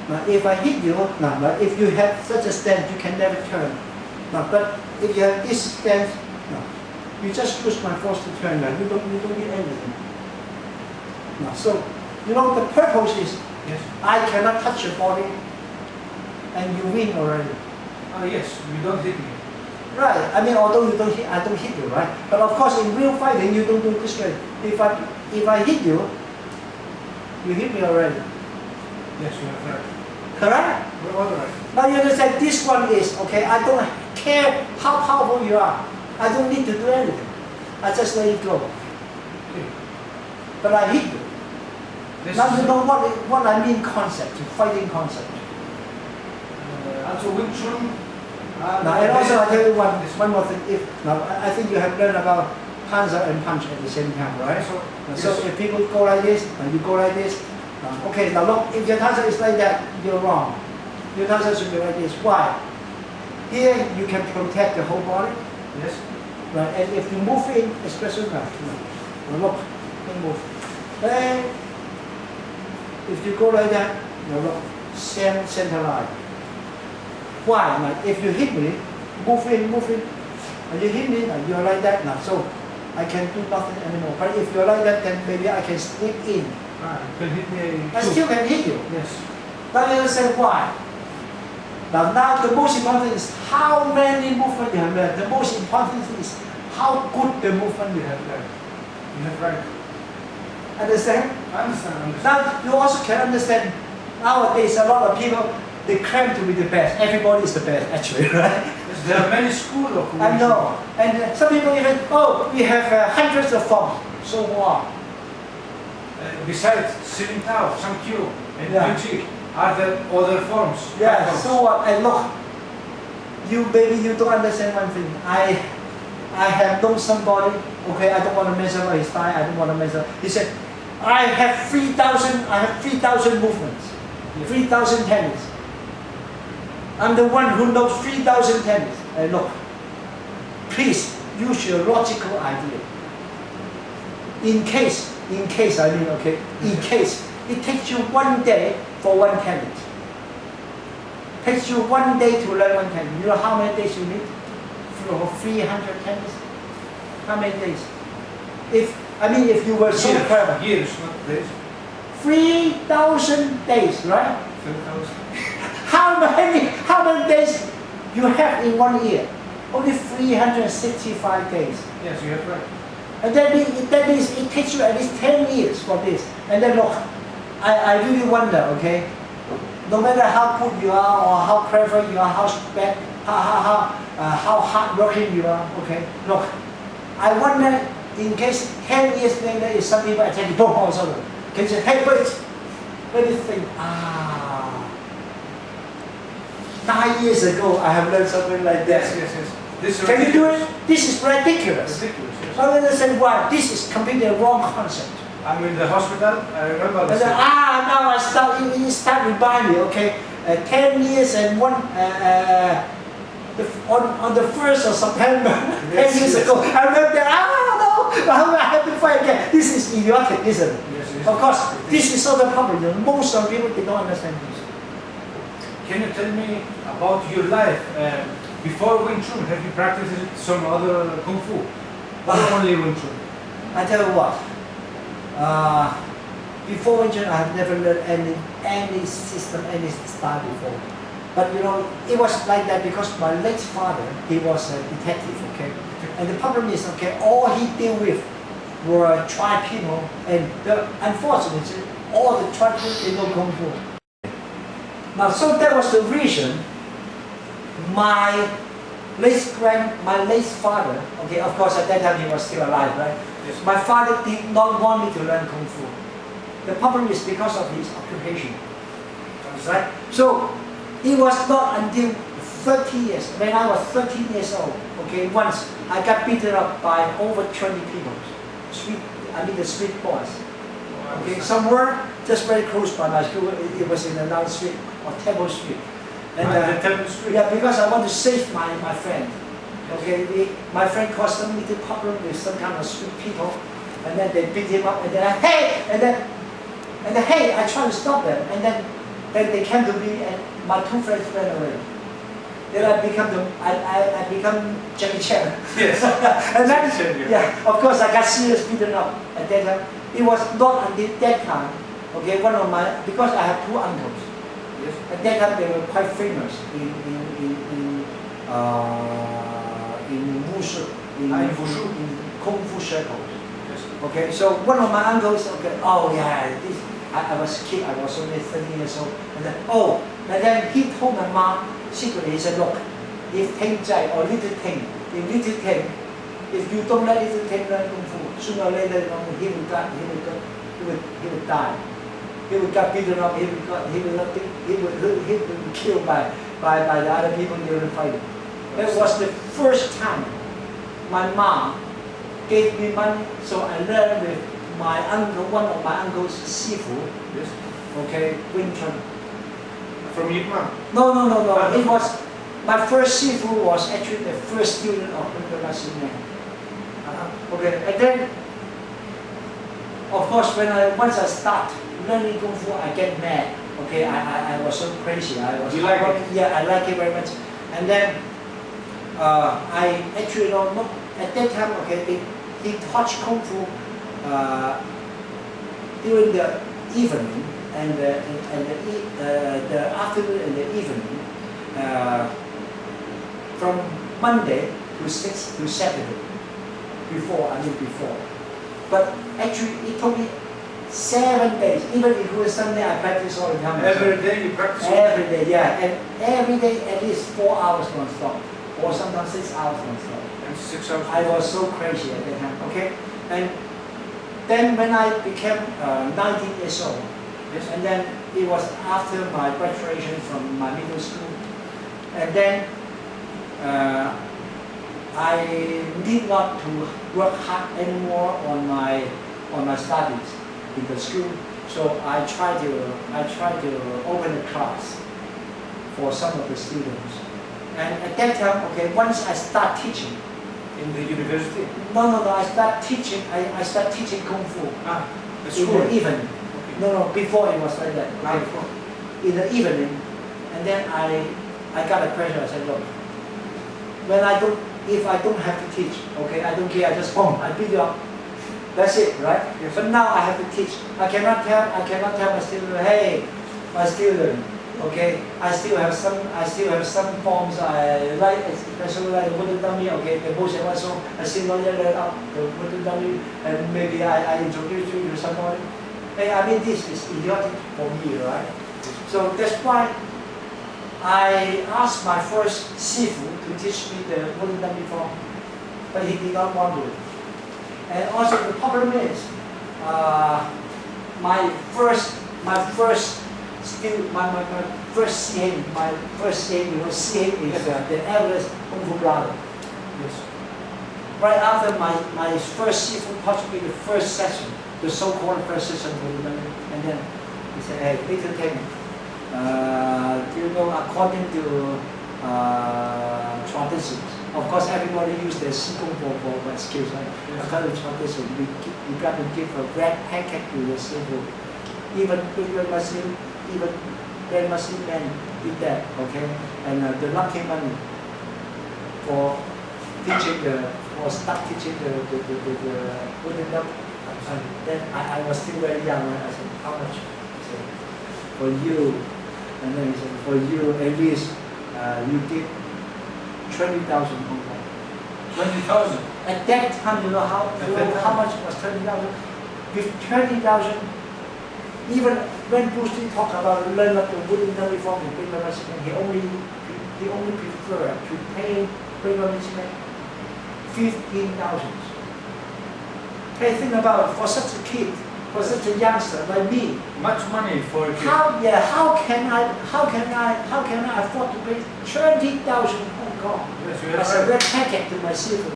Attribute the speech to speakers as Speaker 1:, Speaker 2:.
Speaker 1: Now, if I hit you, now, if you have such a stance, you can never turn. Now, but if you have this stance, now, you just use my force to turn. Now, you don't need anything. Now, so the purpose is
Speaker 2: Yes.
Speaker 1: I cannot touch your body, and you win already.
Speaker 2: Yes, you don't hit me.
Speaker 1: Right. I mean, although you don't hit, I don't hit you, right? But of course, in real fighting, you don't do it this way. If I hit you, you hit me already.
Speaker 2: Yes, you have right.
Speaker 1: Correct?
Speaker 2: What right?
Speaker 1: Now you understand. This one is okay. I don't care how powerful you are. I don't need to do anything. I just let it go.
Speaker 2: Okay.
Speaker 1: But I hit you.
Speaker 2: This
Speaker 1: Now
Speaker 2: is
Speaker 1: you know what I mean concept, fighting concept.
Speaker 2: also Wing Chun.
Speaker 1: Now and also I tell you one more thing. Now I think you have learned about panzer and punch at the same time, right? So
Speaker 2: yes.
Speaker 1: if people go like this, and you go like this. Okay, now look, if your panzer is like that, you're wrong. Your panzer should be like this. Why? Here you can protect the whole body.
Speaker 2: Yes.
Speaker 1: Right, and if you move in, especially now, look, don't move. And if you go like that, look, center line. Why? Like if you hit me, move in, and you hit me, and you're like that now, so I can do nothing anymore. But if you're like that, then maybe I can slip in.
Speaker 2: You can hit me.
Speaker 1: I still can hit you.
Speaker 2: Yes.
Speaker 1: Now you understand why? Now the most important thing is how many movements you have learned. The most important thing is how good the movement you have learned.
Speaker 2: You have right.
Speaker 1: Understand?
Speaker 2: I understand.
Speaker 1: Now you also can understand nowadays a lot of people they claim to be the best. Everybody is the best actually, right?
Speaker 2: Yes, there are many schools of Wing
Speaker 1: I know. And some people even, we have hundreds of forms. So what?
Speaker 2: Besides Sitting Tao, Sang Kyu, and
Speaker 1: Yeah.
Speaker 2: Yu Chi, are there other forms?
Speaker 1: Yeah,
Speaker 2: Forms.
Speaker 1: so what? And look, maybe you don't understand one thing. I have known somebody, okay, I don't want to mention his style, I don't want to mention. He said, I have 3,000 movements, 3,000 tennis. I'm the one who knows 3,000 tennis. And look, please use your logical idea. In case I mean, okay, in case it takes you 1 day for one tennis. Takes you 1 day to learn one tennis. You know how many days you need for 300 tennis? How many days? If you were so clever.
Speaker 2: Years, not days.
Speaker 1: 3,000 days, right?
Speaker 2: 3,000.
Speaker 1: How many days you have in 1 year? Only 365 days.
Speaker 2: Yes, you have right.
Speaker 1: And that means it takes you at least 10 years for this. And then look, I really wonder, okay, no matter how good you are or how clever you are, how hardworking you are, okay, look, I wonder in case 10 years later if some people attack you, boom, all of a sudden, can you say, hey, wait, let me think, 9 years ago I have learned something like that.
Speaker 2: Yes.
Speaker 1: Can you do it? This is ridiculous.
Speaker 2: Ridiculous, yes.
Speaker 1: I understand why. This is completely wrong concept.
Speaker 2: I'm in the hospital, I remember
Speaker 1: And
Speaker 2: this.
Speaker 1: then, now I start, you start remind me, okay, 10 years and on the 1st of September, 10 years ago, I remember, no, I have to fight again. This is idiotic, isn't it?
Speaker 2: Yes.
Speaker 1: Of course, this is not the problem. Most of people, they don't understand this.
Speaker 2: Can you tell me about your life? Before Wing Chun, have you practiced some other Kung Fu? Or only Wing Chun?
Speaker 1: I tell you what, before Wing Chun, I have never learned any system, any style before. But it was like that because my late father, he was a detective, okay? And the problem is, okay, all he dealt with were tribe people, and unfortunately, all the tribe people, they know Kung Fu. Now, so that was the reason my late father, okay, of course at that time he was still alive, right?
Speaker 2: Yes.
Speaker 1: My father did not want me to learn Kung Fu. The problem is because of his occupation, right? So it was not until 30 years, when I was 13 years old, okay, once I got beaten up by over 20 people, the street boys. Okay, somewhere just very close by my school, it was in another street, or Temple Street. And
Speaker 2: the Temple Street?
Speaker 1: Yeah, because I want to save my friend. Okay, my friend caused some little problem with some kind of street people, and then they beat him up, and then hey, I try to stop them, and then Then they came to me and my two friends ran away. Then I become Jackie Chan.
Speaker 2: Yes.
Speaker 1: And then,
Speaker 2: Jackie Chan,
Speaker 1: yeah, of course I got serious beaten up at that time. It was not until that time, okay, because I have two uncles.
Speaker 2: Yes.
Speaker 1: At that time they were quite famous in Wushu, in Kung Fu circles.
Speaker 2: Yes.
Speaker 1: Okay, so one of my uncles, okay, oh yeah, I was a kid, I was only 13 years old, and then he told my mom secretly, he said, look, if Ting Zai or Little Ting, if you don't let Little Ting learn Kung Fu, sooner or later he would die. He would get beaten up, he would be killed by the other people during fighting. That was the first time my mom gave me money, so I learned with my uncle, one of my uncle's sifu,
Speaker 2: Yes.
Speaker 1: okay, Wing Chun.
Speaker 2: From Yip Man?
Speaker 1: No. It was, my first sifu was actually the first student of Wing. Okay, and then, of course, once I start learning Kung Fu, I get mad. Okay, I was so crazy.
Speaker 2: You like it?
Speaker 1: Yeah, I like it very much. And then, I actually don't know, at that time, okay, he taught Kung Fu during the evening and the afternoon and the evening, from Monday to Saturday. Before. But actually, it took me 7 days. Even if it was Sunday, I practice all the time.
Speaker 2: Every day you practice?
Speaker 1: Every day, yeah. And every day at least 4 hours non-stop. Or sometimes 6 hours non-stop.
Speaker 2: And 6 hours?
Speaker 1: I was so crazy at that time, okay? And then when I became 19 years old,
Speaker 2: Yes.
Speaker 1: and then it was after my graduation from my middle school, and then I need not to work hard anymore on my studies in the school. So I try to open a class for some of the students. And at that time, okay, once I start teaching
Speaker 2: in the university.
Speaker 1: No, I start teaching Kung Fu
Speaker 2: The
Speaker 1: in
Speaker 2: school.
Speaker 1: the evening.
Speaker 2: Okay.
Speaker 1: No, before it was like that. Okay.
Speaker 2: Before.
Speaker 1: In the evening, and then I got a pressure. I said, look, if I don't have to teach, okay, I don't care. I just I beat you up. That's it, right?
Speaker 2: Yes.
Speaker 1: But now I have to teach. I cannot tell my student, hey, my student, okay, I still have some forms I like, especially like the wooden dummy, okay, the motion also, I still not yet learn up the wooden dummy, and maybe I introduce you to someone. Hey, I mean, this is idiotic for me, right? So that's why I asked my first sifu to teach me the wooden dummy form, but he did not want to. And also the problem is, my first CM, CM is the Everest Kung Fu brother.
Speaker 2: Yes.
Speaker 1: Right after my first sifu taught me the first session, the so-called first session, and then he said, hey, Little Ting, you know, according to traditions, of course everybody use their Qigong for skills, right?
Speaker 2: Yes.
Speaker 1: According to tradition, you got to give a red packet to your sifu. Even Grand Muslim men did that, okay? And the lucky money for teaching start teaching the wooden dummy. Then I was still very young. I said, how much? He said, for you. And then he said, for you at least you give 20,000 Hong Kong.
Speaker 2: 20,000.
Speaker 1: At that time, you know how much was 20,000? With 20,000, even when Bruce Lee talked about learn up the wooden dummy form in paper management, he only preferred to pay paper management 15,000. Hey, think about it, for such a kid, for such a youngster like me.
Speaker 2: Much money for a kid.
Speaker 1: How can I afford to pay 20,000 Hong Kong
Speaker 2: Yes, you have
Speaker 1: as a red packet to my sifu?